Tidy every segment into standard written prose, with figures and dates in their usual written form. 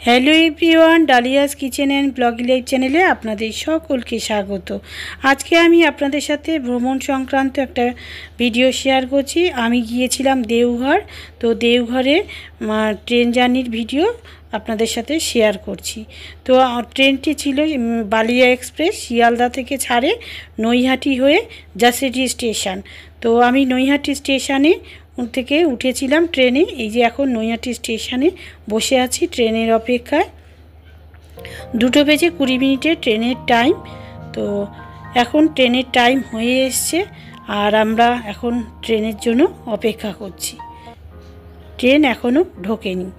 Hello everyone, Dalia's kitchen and ব্লগি life চ্যানেলে আপনাদের সকলকে স্বাগত। আজকে আমি আপনাদের সাথে ভ্রমণ সংক্রান্ত একটা ভিডিও শেয়ার করছি। আমি গিয়েছিলাম দেওঘর, তো দেওঘরে ট্রেন জার্নির ভিডিও আপনাদের সাথে শেয়ার করছি। তো ট্রেনটি ছিল বালিয়া এক্সপ্রেস, শিয়ালদা থেকে ছাড়ে নৈহাটি হয়ে জাসিডি স্টেশন। তো আমি নৈহাটি স্টেশনে থেকে উঠেছিলাম ট্রেনে। এই যে এখন নৈহাটি স্টেশনে বসে আছি ট্রেনের অপেক্ষায়। 2:20 ট্রেনের টাইম। তো এখন ট্রেনের টাইম হয়ে এসছে আর আমরা এখন ট্রেনের জন্য অপেক্ষা করছি। ট্রেন এখনও ঢোকেনি।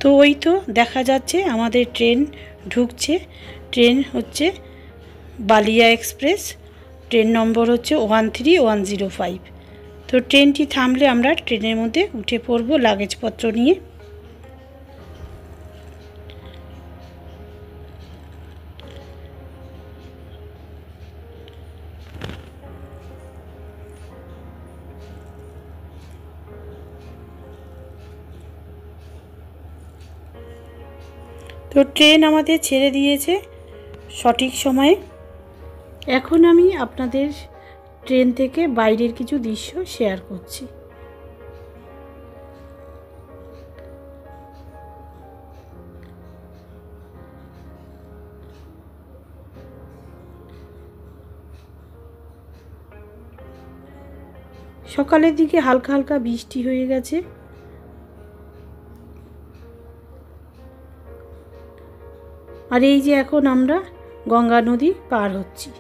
তো ওই তো দেখা যাচ্ছে আমাদের ট্রেন ঢুকছে। ট্রেন হচ্ছে বালিয়া এক্সপ্রেস, ট্রেন নম্বর হচ্ছে 13105। তো ট্রেনটি থামলে আমরা ট্রেনের মধ্যে উঠে পড়ব লাগেজপত্র নিয়ে। তো ট্রেন আমাদের ছেড়ে দিয়েছে সঠিক সময়ে। এখন আমি আপনাদের ট্রেন থেকে বাইরের কিছু দৃশ্য শেয়ার করছি। সকালের দিকে হালকা হালকা বৃষ্টি হয়ে গেছে। আর এই যে এখন আমরা গঙ্গা নদী পার হচ্ছি।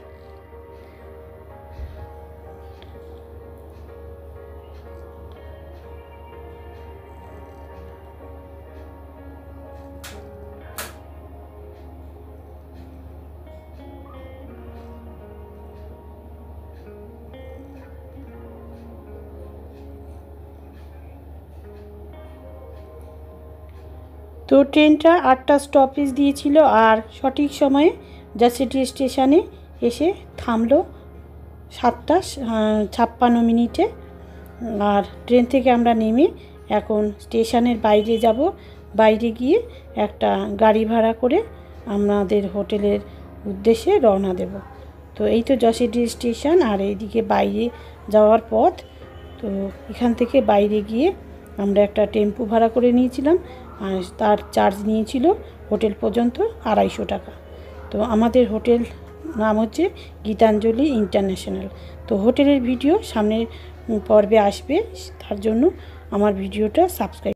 তো ট্রেনটা 8টা স্টপেজ দিয়েছিল আর সঠিক সময়ে জাসিডি স্টেশনে এসে থামলো 7:56। আর ট্রেন থেকে আমরা নেমে এখন স্টেশনের বাইরে যাব। বাইরে গিয়ে একটা গাড়ি ভাড়া করে আমাদের হোটেলের উদ্দেশ্যে রওনা দেব। তো এই তো জাসিডি স্টেশন আর এইদিকে বাইরে যাওয়ার পথ। তো এখান থেকে বাইরে গিয়ে আমরা একটা টেম্পো ভাড়া করে নিয়েছিলাম আর তার চার্জ নিয়েছিল হোটেল পর্যন্ত 250 টাকা। তো আমাদের হোটেল নাম হচ্ছে গীতাঞ্জলি ইন্টারন্যাশনাল। তো হোটেলের ভিডিও সামনের পর্বে আসবে, তার জন্য আমার ভিডিওটা সাবস্ক্রাইব